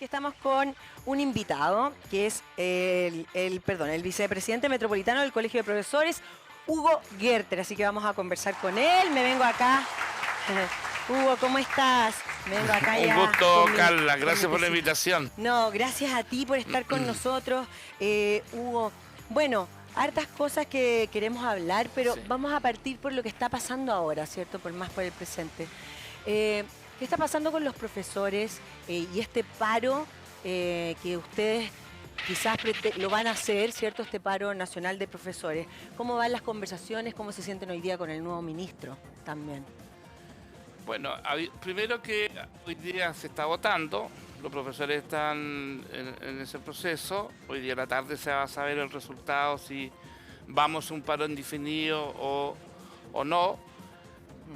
porque estamos con un invitado que es el vicepresidente metropolitano del Colegio de Profesores, Hugo Gerter. Así que vamos a conversar con él. Me vengo acá. Hugo, ¿cómo estás? Me vengo acá ya. Un gusto, Carla. Gracias por la invitación. No, gracias a ti por estar con nosotros, Hugo. Bueno, hartas cosas que queremos hablar, pero vamos a partir por lo que está pasando ahora, ¿cierto? Por el presente. ¿Qué está pasando con los profesores y este paro que ustedes quizás lo van a hacer, ¿cierto? Este paro nacional de profesores. ¿Cómo van las conversaciones? ¿Cómo se sienten hoy día con el nuevo ministro también? Bueno, primero que hoy día se está votando, los profesores están en ese proceso. Hoy día a la tarde se va a saber el resultado, si vamos a un paro indefinido o no.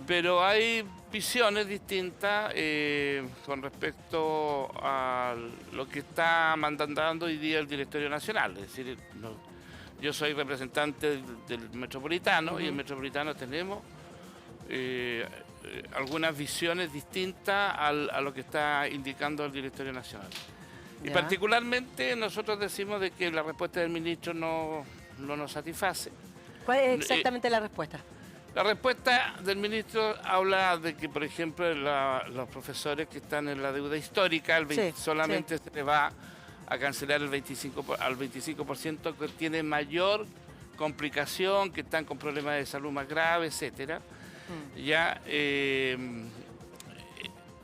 Pero hay visiones distintas con respecto a lo que está mandando hoy día el Directorio Nacional. Es decir, yo soy representante del Metropolitano y el Metropolitano tenemos algunas visiones distintas a lo que está indicando el Directorio Nacional. Y particularmente nosotros decimos de que la respuesta del ministro no nos satisface. ¿Cuál es exactamente la respuesta? La respuesta del ministro habla de que, por ejemplo, los profesores que están en la deuda histórica, solamente se les va a cancelar al 25%, que tiene mayor complicación, que están con problemas de salud más graves, etcétera.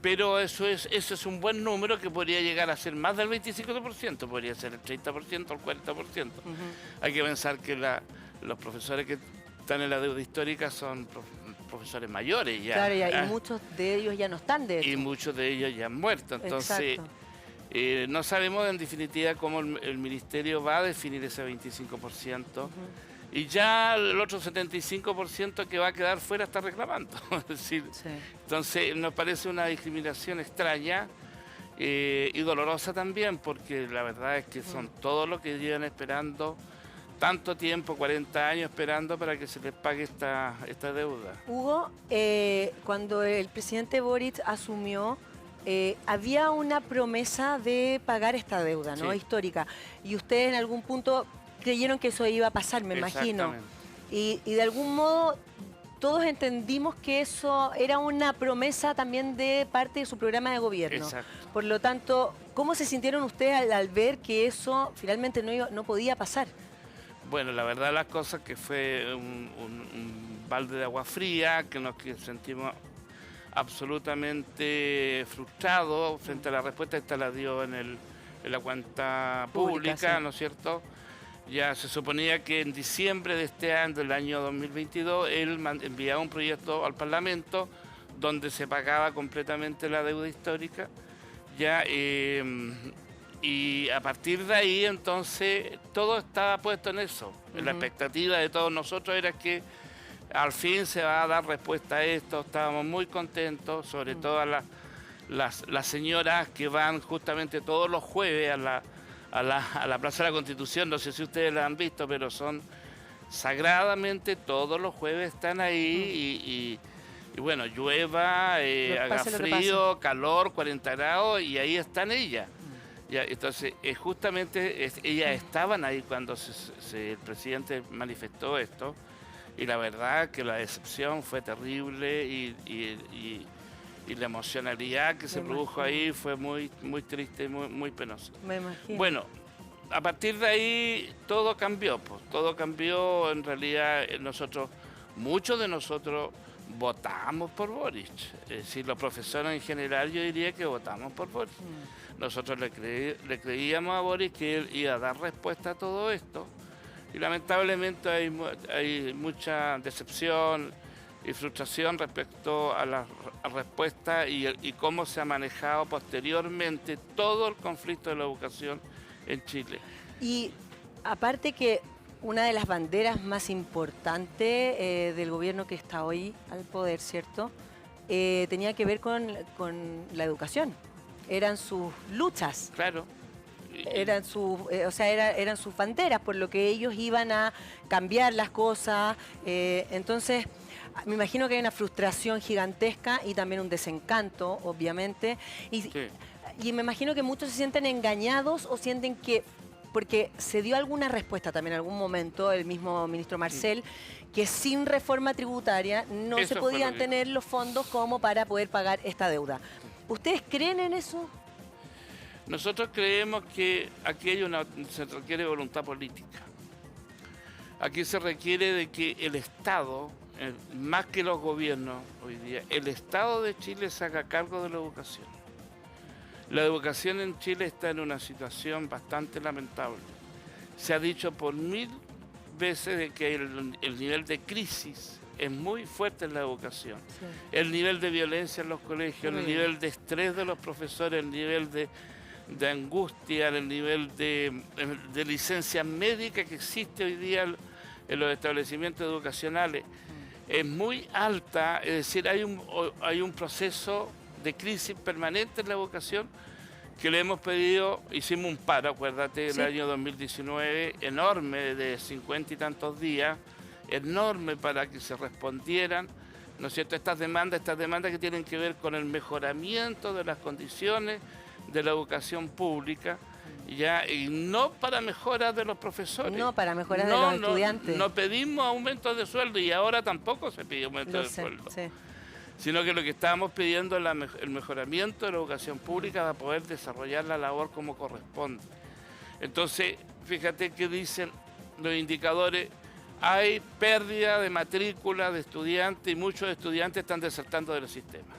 Pero eso es un buen número que podría llegar a ser más del 25%, podría ser el 30% o el 40%. Hay que pensar que los profesores que están en la deuda histórica son profesores mayores ya. Claro, y muchos de ellos ya no están, de hecho. Y muchos de ellos ya han muerto. Entonces, no sabemos en definitiva cómo el ministerio va a definir ese 25%. Y ya el otro 75% que va a quedar fuera está reclamando. Es decir, entonces nos parece una discriminación extraña y dolorosa también, porque la verdad es que son todos los que llevan esperando tanto tiempo, 40 años esperando para que se les pague esta deuda. Hugo, cuando el presidente Boric asumió, había una promesa de pagar esta deuda, ¿no? Histórica. Y ustedes en algún punto creyeron que eso iba a pasar, me imagino. Y de algún modo todos entendimos que eso era una promesa también de parte de su programa de gobierno. Por lo tanto, ¿cómo se sintieron ustedes al ver que eso finalmente no podía pasar? Bueno, la verdad las cosas que fue un balde de agua fría, que nos sentimos absolutamente frustrados frente a la respuesta. Esta la dio en la cuenta pública, ¿no es cierto? Ya se suponía que en diciembre de este año, del año 2022, él enviaba un proyecto al Parlamento donde se pagaba completamente la deuda histórica. Y a partir de ahí, entonces, todo estaba puesto en eso. La expectativa de todos nosotros era que al fin se va a dar respuesta a esto. Estábamos muy contentos, sobre todo las señoras que van justamente todos los jueves a la Plaza de la Constitución. No sé si ustedes la han visto, pero son sagradamente todos los jueves están ahí y bueno, llueva, haga frío, calor, 40 grados, y ahí están ellas. Entonces, justamente ellas estaban ahí cuando el presidente manifestó esto, y la verdad que la decepción fue terrible y la emocionalidad que se produjo ahí fue muy, muy triste, muy penosa. Me imagino. Bueno, a partir de ahí todo cambió, todo cambió. En realidad muchos de nosotros votamos por Boric. Es decir, los profesores en general yo diría que votamos por Boric. Nosotros le creíamos a Boric que él iba a dar respuesta a todo esto, y lamentablemente hay mucha decepción y frustración respecto a la respuesta y cómo se ha manejado posteriormente todo el conflicto de la educación en Chile. Y aparte que una de las banderas más importantes del gobierno que está hoy al poder, ¿cierto? Tenía que ver con la educación. Eran sus luchas. Claro. Eran eran sus banderas, por lo que ellos iban a cambiar las cosas. Entonces, me imagino que hay una frustración gigantesca y también un desencanto, obviamente. Y y me imagino que muchos se sienten engañados o sienten que, porque se dio alguna respuesta también en algún momento, el mismo ministro Marcel, que sin reforma tributaria no se podían tener los fondos como para poder pagar esta deuda. ¿Ustedes creen en eso? Nosotros creemos que aquí se requiere voluntad política. Aquí se requiere de que el Estado, más que los gobiernos hoy día, el Estado de Chile se haga cargo de la educación. La educación en Chile está en una situación bastante lamentable. Se ha dicho por 1000 veces de que el nivel de crisis es muy fuerte en la educación. Sí. El nivel de violencia en los colegios, el nivel de estrés de los profesores, el nivel de angustia, el nivel de licencia médica que existe hoy día en los establecimientos educacionales es muy alta. Es decir, hay un proceso de crisis permanente en la educación que le hemos pedido, hicimos un paro, acuérdate, el año 2019, enorme, de 50 y tantos días, enorme para que se respondieran, ¿no es cierto?, estas demandas que tienen que ver con el mejoramiento de las condiciones de la educación pública, ya, y no para mejoras de los profesores. No, para mejoras de los estudiantes. No pedimos aumentos de sueldo y ahora tampoco se pide aumento de sueldo. Sí. Sino que lo que estábamos pidiendo es el mejoramiento de la educación pública para poder desarrollar la labor como corresponde. Entonces, fíjate que dicen los indicadores, hay pérdida de matrícula de estudiantes y muchos estudiantes están desertando del sistema.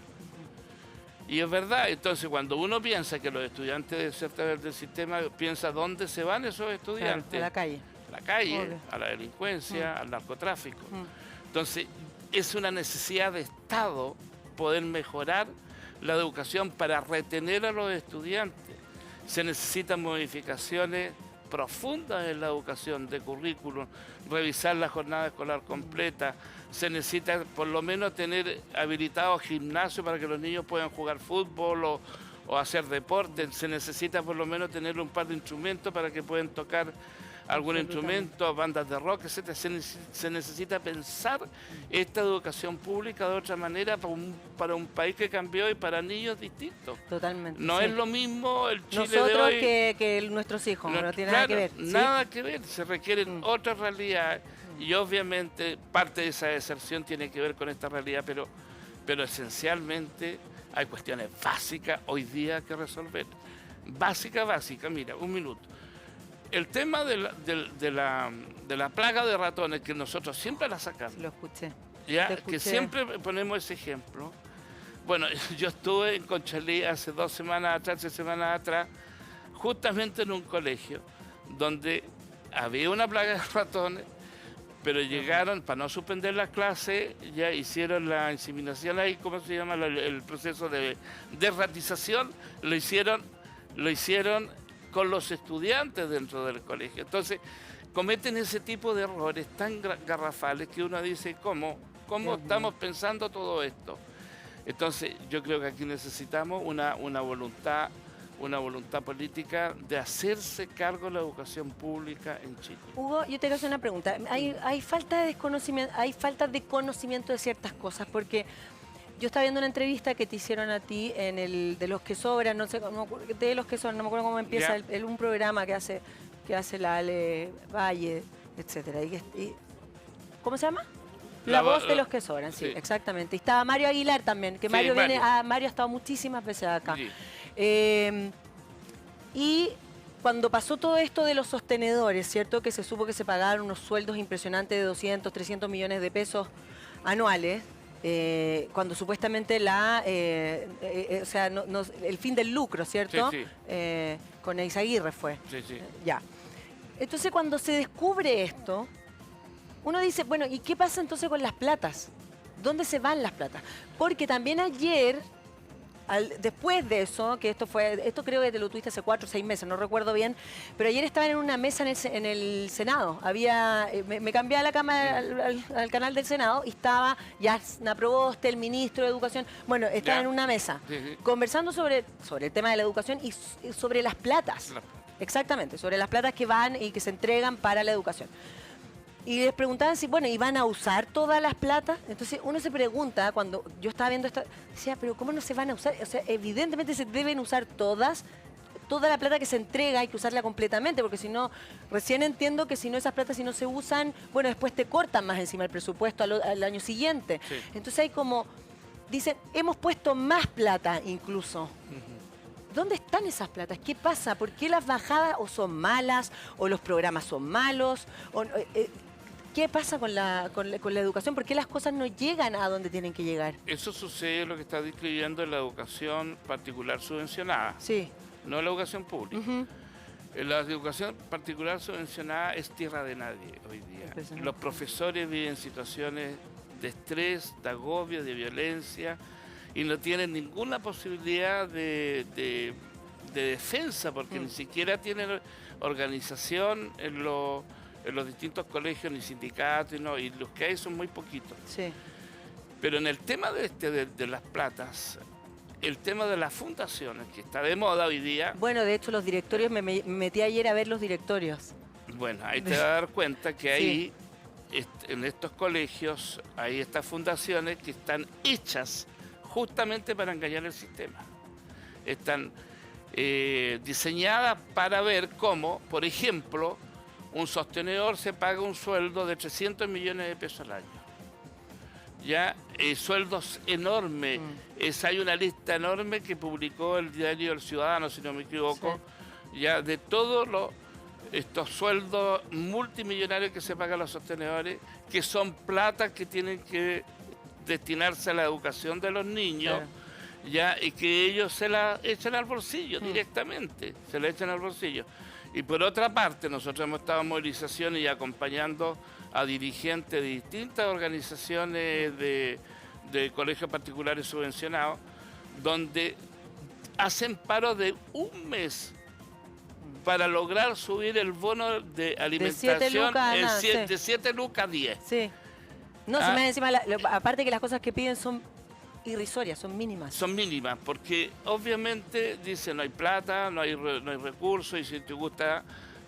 Y es verdad, entonces cuando uno piensa que los estudiantes desertan del sistema, piensa dónde se van esos estudiantes. Claro, a la calle. A la calle, a la delincuencia, al narcotráfico. Entonces, es una necesidad de Estado poder mejorar la educación para retener a los estudiantes. Se necesitan modificaciones profundas en la educación de currículum, revisar la jornada escolar completa. Se necesita por lo menos tener habilitados gimnasios para que los niños puedan jugar fútbol o hacer deporte. Se necesita por lo menos tener un par de instrumentos para que puedan tocar algún instrumento, bandas de rock, etc. Se necesita pensar esta educación pública de otra manera para un país que cambió y para niños distintos. Totalmente. No es lo mismo el Chile nosotros de hoy que nuestros hijos, no tiene nada que ver. Nada que ver, se requieren otras realidades y obviamente parte de esa deserción tiene que ver con esta realidad, pero esencialmente hay cuestiones básicas hoy día que resolver. Básica, mira, un minuto. El tema de la plaga de ratones, que nosotros siempre la sacamos. Lo escuché. Ya, que siempre ponemos ese ejemplo. Bueno, yo estuve en Conchalí hace 3 semanas atrás, justamente en un colegio, donde había una plaga de ratones, pero llegaron, para no suspender las clases, ya hicieron la inseminación ahí, ¿cómo se llama? El proceso de derratización, lo hicieron con los estudiantes dentro del colegio. Entonces, cometen ese tipo de errores tan garrafales que uno dice, ¿cómo estamos pensando todo esto? Entonces, yo creo que aquí necesitamos una voluntad política de hacerse cargo de la educación pública en Chile. Hugo, yo te quiero hacer una pregunta. Hay falta de conocimiento de ciertas cosas, porque yo estaba viendo una entrevista que te hicieron a ti en el de Los que Sobran, no sé, de Los que Sobran, no me acuerdo cómo empieza, un programa que hace la Ale Valle, etcétera. ¿Cómo se llama? La voz de Los que Sobran, sí, exactamente. Y estaba Mario Aguilar también, que Mario Mario ha estado muchísimas veces acá. Sí. Y cuando pasó todo esto de los sostenedores, ¿cierto? Que se supo que se pagaron unos sueldos impresionantes de 200, 300 millones de pesos anuales, cuando supuestamente o sea, el fin del lucro, ¿cierto? Sí, sí. Con Eizaguirre fue. Sí, sí. Ya. Entonces, cuando se descubre esto, uno dice, bueno, ¿y qué pasa entonces con las platas? ¿Dónde se van las platas? Porque también ayer, después de eso, que esto creo que te lo tuviste hace 4 o 6 meses, no recuerdo bien, pero ayer estaban en una mesa en el Senado. Me cambié a la cama al canal del Senado y estaba Yasna Proboste, el ministro de Educación. Bueno, estaban en una mesa conversando sobre el tema de la educación y sobre las platas. Exactamente, sobre las platas que van y que se entregan para la educación. Y les preguntaban si, bueno, ¿iban a usar todas las platas? Entonces uno se pregunta, cuando yo estaba viendo esto, decía, pero ¿cómo no se van a usar? O sea, evidentemente se deben usar todas. Toda la plata que se entrega hay que usarla completamente, porque si no, recién entiendo que si no esas platas, si no se usan, bueno, después te cortan más encima el presupuesto al año siguiente. Sí. Entonces hay como, dicen, hemos puesto más plata incluso. ¿Dónde están esas platas? ¿Qué pasa? ¿Por qué las bajadas o son malas o los programas son malos? ¿Qué pasa con la educación? ¿Por qué las cosas no llegan a donde tienen que llegar? Eso sucede lo que está describiendo en la educación particular subvencionada, Sí. no la educación pública. La educación particular subvencionada es tierra de nadie hoy día. Los profesores viven situaciones de estrés, de agobio, de violencia, y no tienen ninguna posibilidad de defensa, porque ni siquiera tienen organización en los distintos colegios, ni sindicatos, y los que hay son muy poquitos. Sí. Pero en el tema de las platas, el tema de las fundaciones, que está de moda hoy día. Bueno, de hecho los directorios, me metí ayer a ver los directorios. Bueno, ahí te vas a dar cuenta que ahí, en estos colegios, hay estas fundaciones que están hechas justamente para engañar el sistema. Están diseñadas para ver cómo, por ejemplo, un sostenedor se paga un sueldo de 300 millones de pesos al año. Ya, sueldos enormes. Hay una lista enorme que publicó el diario El Ciudadano, si no me equivoco, ya de todos estos sueldos multimillonarios que se pagan a los sostenedores, que son plata que tienen que destinarse a la educación de los niños, ya, y que ellos se la echan al bolsillo directamente, se la echan al bolsillo. Y por otra parte, nosotros hemos estado en movilizaciones y acompañando a dirigentes de distintas organizaciones de colegios particulares subvencionados, donde hacen paro de un mes para lograr subir el bono de alimentación de 7 lucas a 10. Sí. No, si me encima, aparte que las cosas que piden son irrisorias, son mínimas. Son mínimas, porque obviamente dicen no hay plata, no hay recursos, y si te gusta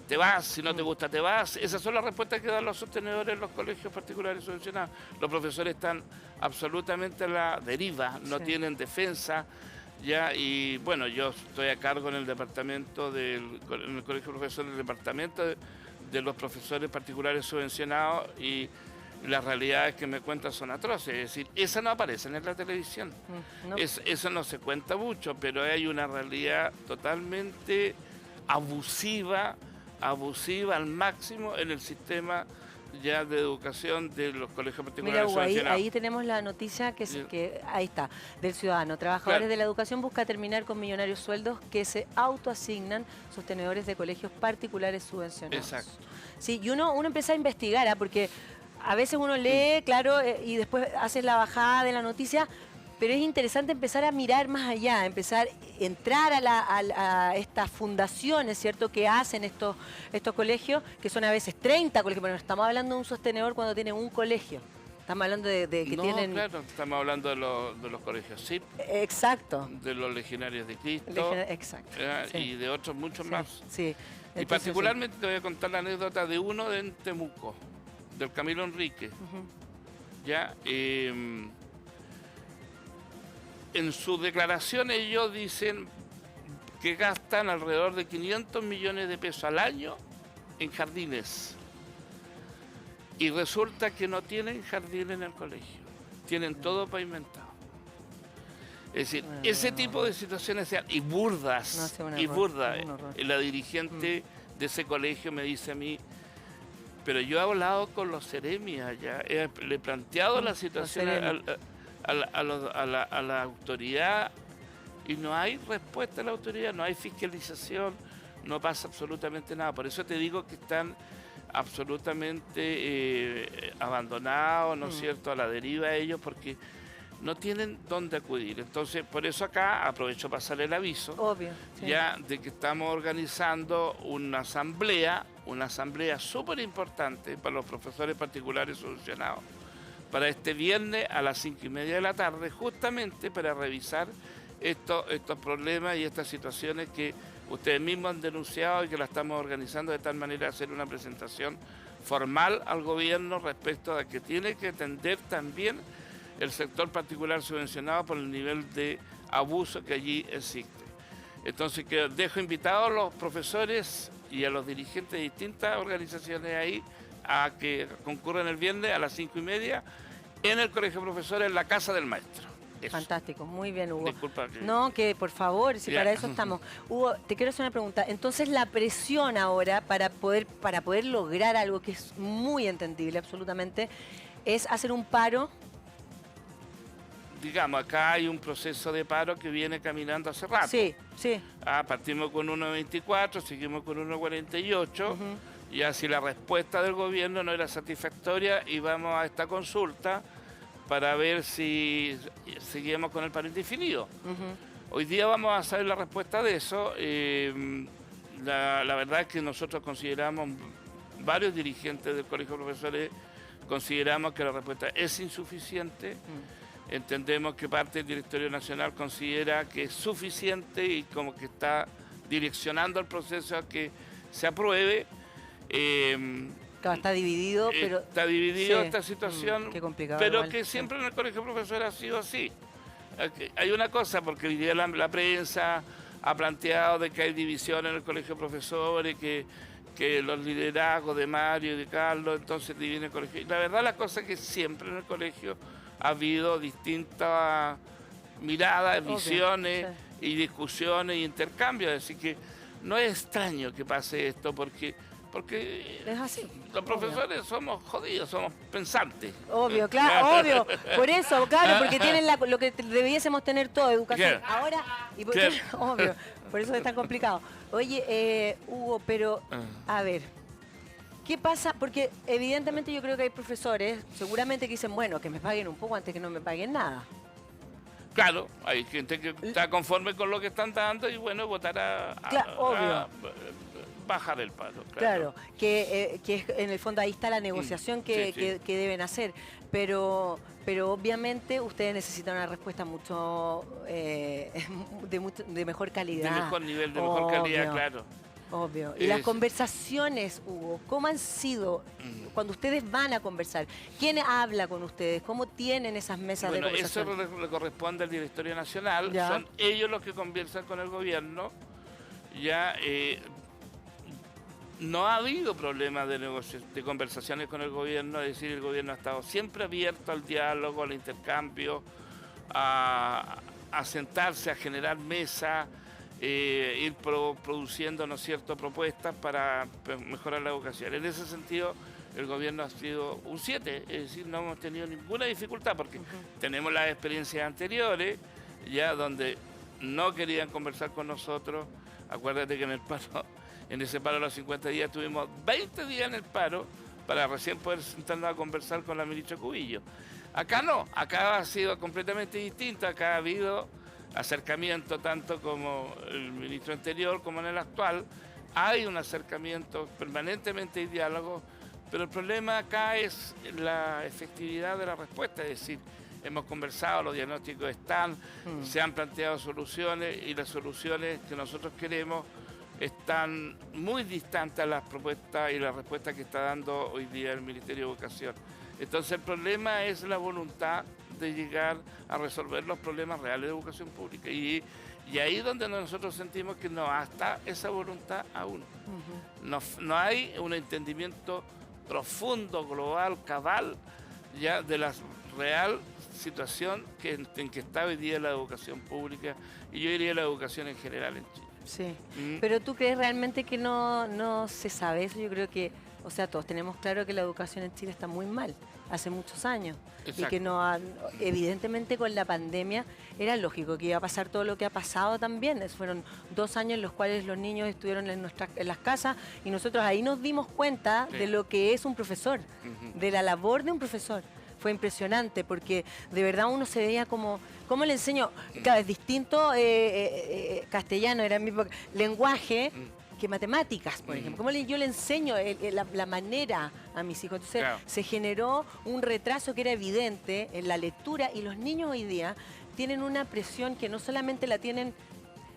te vas, si no te gusta te vas. Esas son las respuestas que dan los sostenedores en los colegios particulares subvencionados. Los profesores están absolutamente a la deriva, no tienen defensa. Ya, y bueno, yo estoy a cargo en el departamento en el colegio de profesores del departamento de los profesores particulares subvencionados, y las realidades que me cuentan son atroces. Es decir, esas no aparecen en la televisión. No. Eso no se cuenta mucho, pero hay una realidad totalmente abusiva al máximo en el sistema ya de educación de los colegios particulares subvencionados. Ahí tenemos la noticia que ahí está, del Ciudadano. Trabajadores de la educación busca terminar con millonarios sueldos que se autoasignan sostenedores de colegios particulares subvencionados. Exacto. Sí, y uno empieza a investigar, porque a veces uno lee, claro, y después hace la bajada de la noticia, pero es interesante empezar a mirar más allá, empezar a entrar a estas fundaciones, ¿cierto?, que hacen estos colegios, que son a veces 30 colegios, pero no estamos hablando de un sostenedor cuando tiene un colegio. Estamos hablando de que tienen... claro, estamos hablando de los colegios SIP. Exacto. De los Legionarios de Cristo. Exacto. Y de otros muchos más. Sí. Entonces, y particularmente te voy a contar la anécdota de uno en Temuco, del Camilo Enrique. Ya, en sus declaraciones ellos dicen que gastan alrededor de 500 millones de pesos al año en jardines. Y resulta que no tienen jardín en el colegio, tienen todo pavimentado. Es decir, ese tipo de situaciones y burdas, la dirigente de ese colegio me dice a mí, pero yo he hablado con los seremias allá, le he planteado la situación a la autoridad, y no hay respuesta de la autoridad, no hay fiscalización, no pasa absolutamente nada. Por eso te digo que están absolutamente abandonados, ¿no es cierto?, a la deriva ellos, porque no tienen dónde acudir. Entonces, por eso acá aprovecho para pasar el aviso, ya de que estamos organizando una asamblea súper importante para los profesores particulares subvencionados, para este viernes a las 5:30 de la tarde, justamente para revisar estos problemas y estas situaciones que ustedes mismos han denunciado, y que la estamos organizando de tal manera de hacer una presentación formal al gobierno respecto a que tiene que atender también el sector particular subvencionado por el nivel de abuso que allí existe. Entonces, que dejo invitados a los profesores y a los dirigentes de distintas organizaciones ahí a que concurran el viernes a las 5:30 en el Colegio de Profesores, en la Casa del Maestro. Eso. Fantástico, muy bien, Hugo. Disculpa. No, que por favor, si para eso estamos. Hugo, te quiero hacer una pregunta. Entonces, la presión ahora para poder lograr algo que es muy entendible, absolutamente, es hacer un paro. Digamos, acá hay un proceso de paro que viene caminando hace rato. Sí, sí. Partimos con 1.24, seguimos con 1.48. Y así la respuesta del gobierno no era satisfactoria y vamos a esta consulta para ver si seguimos con el paro indefinido. Hoy día vamos a saber la respuesta de eso. La verdad es que nosotros consideramos, varios dirigentes del Colegio de Profesores, consideramos que la respuesta es insuficiente. Entendemos que parte del Directorio Nacional considera que es suficiente y como que está direccionando el proceso a que se apruebe. Claro, está dividido, pero... Está dividido sí. esta situación, Qué complicado, pero igual. que siempre en el Colegio de Profesores ha sido así. Hay una cosa, porque hoy día la prensa ha planteado de que hay división en el Colegio de Profesores, que los liderazgos de Mario y de Carlos entonces dividen el colegio. Y la verdad la cosa es que siempre en el colegio ha habido distintas miradas, visiones y discusiones y intercambios. Así que no es extraño que pase esto porque es así. Los profesores somos jodidos, somos pensantes. Obvio, claro, obvio. Por eso, claro, porque tienen lo que debiésemos tener todo, educación. Claro. Ahora, obvio, por eso es tan complicado. Oye, Hugo, pero, a ver, ¿qué pasa? Porque evidentemente yo creo que hay profesores, seguramente que dicen, bueno, que me paguen un poco antes que no me paguen nada. Claro, hay gente que está conforme con lo que están dando y bueno, votará a bajar el paro. Claro, que en el fondo ahí está la negociación que deben hacer, pero obviamente ustedes necesitan una respuesta mucho de mejor calidad. De mejor nivel, de mejor calidad, claro. Obvio. Y las conversaciones, Hugo, ¿cómo han sido cuando ustedes van a conversar? ¿Quién habla con ustedes? ¿Cómo tienen esas mesas de conversación? Eso le corresponde al Directorio Nacional. ¿Ya? Son ellos los que conversan con el gobierno. Ya no ha habido problemas de conversaciones con el gobierno, es decir, el gobierno ha estado siempre abierto al diálogo, al intercambio, a sentarse, a generar mesas, ir produciendo, ¿no es cierto?, propuestas para mejorar la educación. En ese sentido, el gobierno ha sido un 7, es decir, no hemos tenido ninguna dificultad porque tenemos las experiencias anteriores, ya donde no querían conversar con nosotros. Acuérdate que en ese paro de los 50 días tuvimos 20 días en el paro para recién poder sentarnos a conversar con la ministra Cubillo. Acá no, acá ha sido completamente distinto, acá ha habido acercamiento tanto como el ministro anterior como en el actual. Hay un acercamiento permanentemente y diálogo, pero el problema acá es la efectividad de la respuesta, es decir, hemos conversado, los diagnósticos están, se han planteado soluciones y las soluciones que nosotros queremos están muy distantes a las propuestas y la respuesta que está dando hoy día el Ministerio de Educación. Entonces el problema es la voluntad de llegar a resolver los problemas reales de educación pública y ahí es donde nosotros sentimos que no está esa voluntad aún. No hay un entendimiento profundo, global, cabal, ya de la real situación en que está hoy día la educación pública y yo diría la educación en general en Chile. Sí, pero ¿tú crees realmente que no se sabe eso? Yo creo que, o sea, todos tenemos claro que la educación en Chile está muy mal, hace muchos años. Exacto. Y que evidentemente con la pandemia era lógico que iba a pasar todo lo que ha pasado también. Fueron 2 años en los cuales los niños estuvieron en las casas y nosotros ahí nos dimos cuenta de lo que es un profesor, de la labor de un profesor. Fue impresionante porque de verdad uno se veía como... ¿Cómo le enseño? Claro, es distinto castellano, era el mismo lenguaje que matemáticas, por ejemplo. ¿Cómo yo le enseño la manera a mis hijos? Entonces se generó un retraso que era evidente en la lectura y los niños hoy día tienen una presión que no solamente la tienen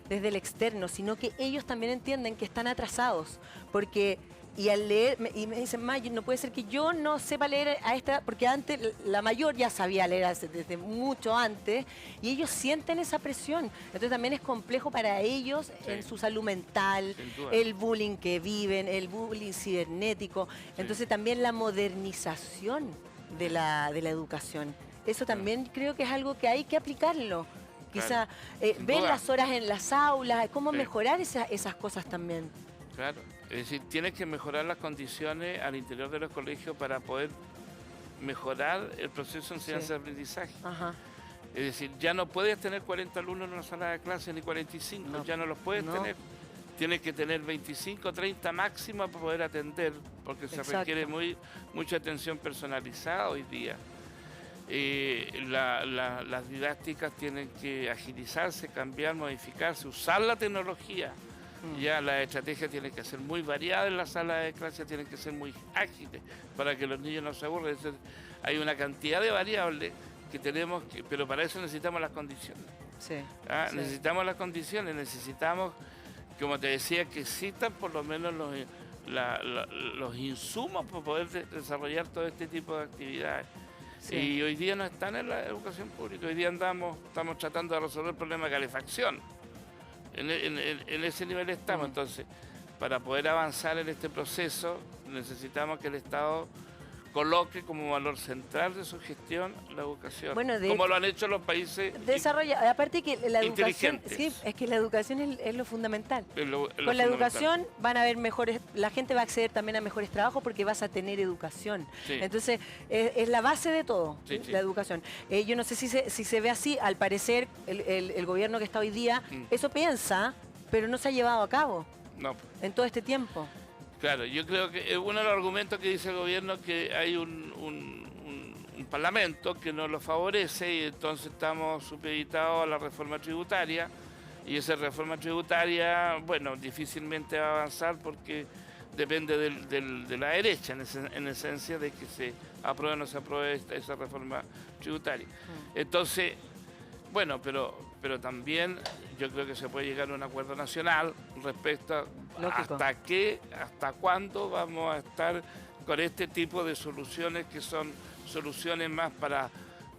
desde el externo, sino que ellos también entienden que están atrasados porque Y al leer, y me dicen, ma, no puede ser que yo no sepa leer a esta, porque antes la mayor ya sabía leer desde mucho antes, y ellos sienten esa presión. Entonces también es complejo para ellos en su salud mental, el bullying que viven, el bullying cibernético. Entonces también la modernización de la educación. Eso también creo que es algo que hay que aplicarlo. Quizá ver las horas en las aulas, cómo mejorar esas cosas también. Claro, es decir, tienes que mejorar las condiciones al interior de los colegios para poder mejorar el proceso de enseñanza-aprendizaje. Es decir, ya no puedes tener 40 alumnos en una sala de clase ni 45, ya no los puedes tener. Tienes que tener 25, 30 máximo para poder atender, porque se requiere mucha atención personalizada hoy día. Las didácticas tienen que agilizarse, cambiar, modificarse, usar la tecnología. Ya la estrategia tiene que ser muy variada en la sala de clase, tienen que ser muy ágiles para que los niños no se aburran. Hay una cantidad de variables que tenemos, pero para eso necesitamos las condiciones. Necesitamos las condiciones, necesitamos, como te decía, que existan por lo menos los insumos para poder desarrollar todo este tipo de actividades. Y hoy día no están en la educación pública, hoy día estamos tratando de resolver el problema de calefacción. En ese nivel estamos. Entonces, para poder avanzar en este proceso, necesitamos que el Estado coloque como valor central de su gestión la educación, como lo han hecho los países aparte que la educación, es que la educación es lo fundamental. Con la educación van a haber mejores, la gente va a acceder también a mejores trabajos porque vas a tener educación. Entonces, es la base de todo, la educación. Yo no sé si se ve así, al parecer el gobierno que está hoy día, eso piensa, pero no se ha llevado a cabo en todo este tiempo. Claro, yo creo que uno de los argumentos que dice el gobierno es que hay un parlamento que nos lo favorece y entonces estamos supeditados a la reforma tributaria y esa reforma tributaria, bueno, difícilmente va a avanzar porque depende de la derecha en esencia de que se apruebe o no se apruebe esa reforma tributaria. Entonces, bueno, pero también yo creo que se puede llegar a un acuerdo nacional respecto a hasta cuándo vamos a estar con este tipo de soluciones que son soluciones más para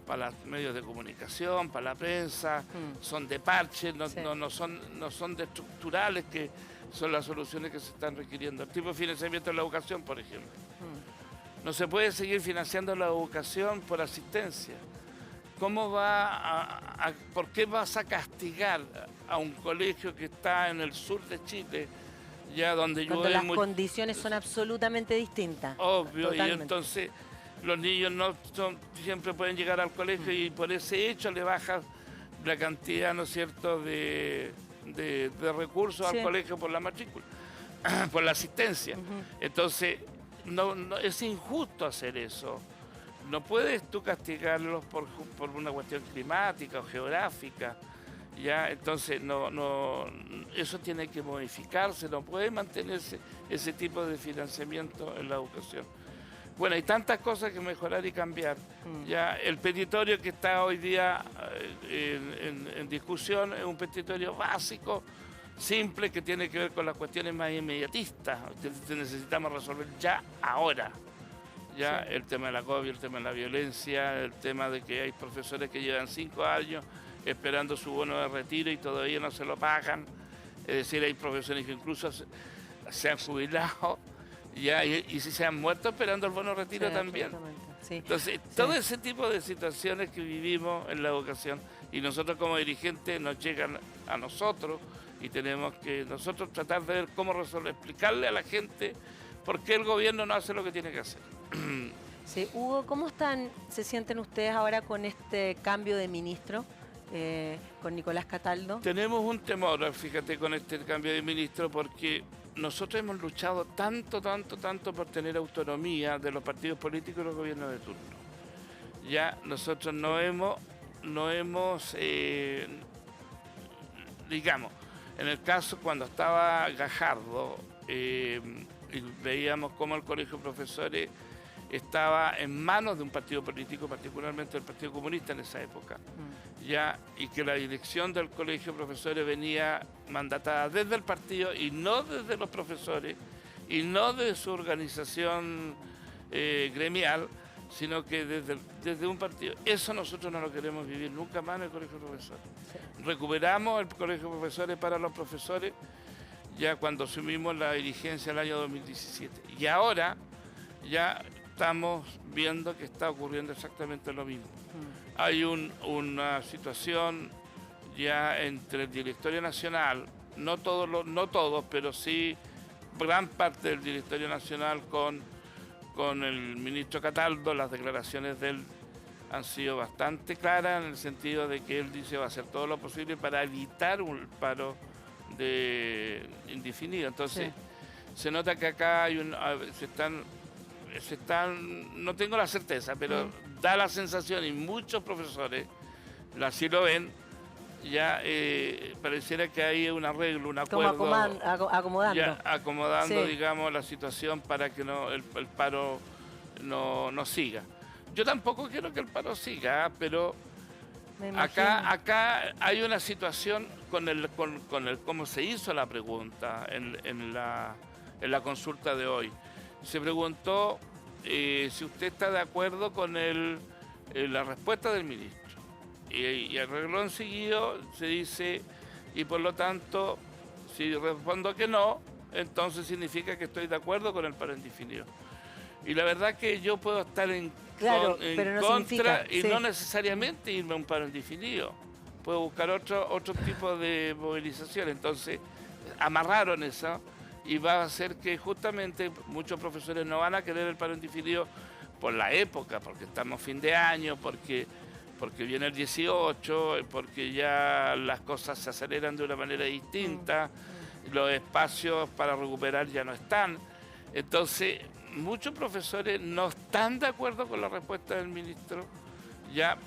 los medios de comunicación, para la prensa, son de parche, no son de estructurales, que son las soluciones que se están requiriendo. El tipo de financiamiento de la educación, por ejemplo. No se puede seguir financiando la educación por asistencia. ¿Por qué vas a castigar a un colegio que está en el sur de Chile, ya donde cuando las condiciones son absolutamente distintas? Obvio, totalmente. Y entonces los niños siempre pueden llegar al colegio y por ese hecho le baja la cantidad, ¿no es cierto?, de recursos al colegio por la matrícula, por la asistencia. Entonces, no es injusto hacer eso. No puedes tú castigarlos por una cuestión climática o geográfica, ¿ya? Entonces eso tiene que modificarse, no puede mantenerse ese tipo de financiamiento en la educación. Bueno, hay tantas cosas que mejorar y cambiar. Ya el petitorio que está hoy día en discusión es un petitorio básico, simple, que tiene que ver con las cuestiones más inmediatistas que necesitamos resolver ya ahora. El tema de la COVID, el tema de la violencia, el tema de que hay profesores que llevan 5 años esperando su bono de retiro y todavía no se lo pagan. Es decir, hay profesores que incluso se han jubilado y si se han muerto esperando el bono de retiro también. Entonces, todo ese tipo de situaciones que vivimos en la educación y nosotros como dirigentes nos llegan a nosotros y tenemos que nosotros tratar de ver cómo resolver, explicarle a la gente por qué el gobierno no hace lo que tiene que hacer. Sí, Hugo, ¿cómo se sienten ustedes ahora con este cambio de ministro, con Nicolás Cataldo? Tenemos un temor, fíjate, con este cambio de ministro, porque nosotros hemos luchado tanto por tener autonomía de los partidos políticos y los gobiernos de turno. Ya nosotros no hemos digamos, en el caso cuando estaba Gajardo, y veíamos cómo el Colegio de Profesores estaba en manos de un partido político, particularmente el Partido Comunista en esa época, y que la dirección del Colegio de Profesores venía mandatada desde el partido y no desde los profesores. y no de su organización gremial, sino que desde un partido. Eso nosotros no lo queremos vivir nunca más en el Colegio de Profesores. Sí. Recuperamos el Colegio de Profesores para los profesores ya cuando asumimos la dirigencia el año 2017. Y ahora ya estamos viendo que está ocurriendo exactamente lo mismo. Hay una situación ya entre el Directorio Nacional, no todos, pero sí gran parte del Directorio Nacional con el ministro Cataldo. Las declaraciones de él han sido bastante claras en el sentido de que él dice va a hacer todo lo posible para evitar un paro indefinido. Entonces, sí, se nota que acá hay no tengo la certeza, pero da la sensación, y muchos profesores así lo ven, ya pareciera que hay un arreglo, un acuerdo. Como acomodando. Ya acomodando, sí, digamos, la situación para que el paro no siga. Yo tampoco quiero que el paro siga, pero acá hay una situación con el cómo se hizo la pregunta en la consulta de hoy. Se preguntó si usted está de acuerdo con la respuesta del ministro. Y al renglón seguido se dice, y por lo tanto, si respondo que no, entonces significa que estoy de acuerdo con el paro indefinido. Y la verdad que yo puedo estar en contra y no necesariamente irme a un paro indefinido. Puedo buscar otro tipo de movilización. Entonces, amarraron eso y va a hacer que justamente muchos profesores no van a querer el paro indefinido por la época, porque estamos fin de año, porque viene el 18, porque ya las cosas se aceleran de una manera distinta, los espacios para recuperar ya no están. Entonces, muchos profesores no están de acuerdo con la respuesta del ministro, ya,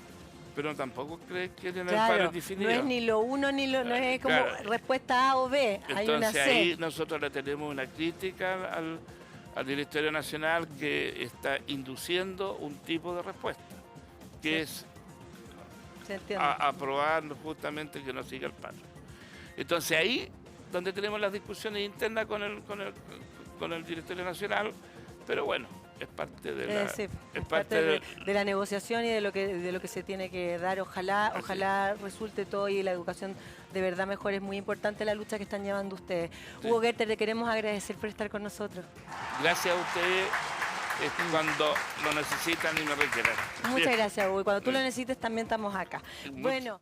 pero tampoco creen que tienen el paro indefinido. No es ni lo uno ni lo no es como respuesta A o B, hay una C. Ahí nosotros le tenemos una crítica al Directorio Nacional que está induciendo un tipo de respuesta, que es aprobar justamente que no siga el paro. Entonces ahí donde tenemos las discusiones internas con el Directorio Nacional, pero bueno, es parte de la negociación y de lo que se tiene que dar. Ojalá resulte todo y la educación de verdad mejor. Es muy importante la lucha que están llevando ustedes. Sí. Hugo Gerter, le queremos agradecer por estar con nosotros. Gracias a ustedes cuando lo necesitan y me requieran. Muchas gracias, Hugo. Y cuando tú lo necesites también estamos acá. Bueno.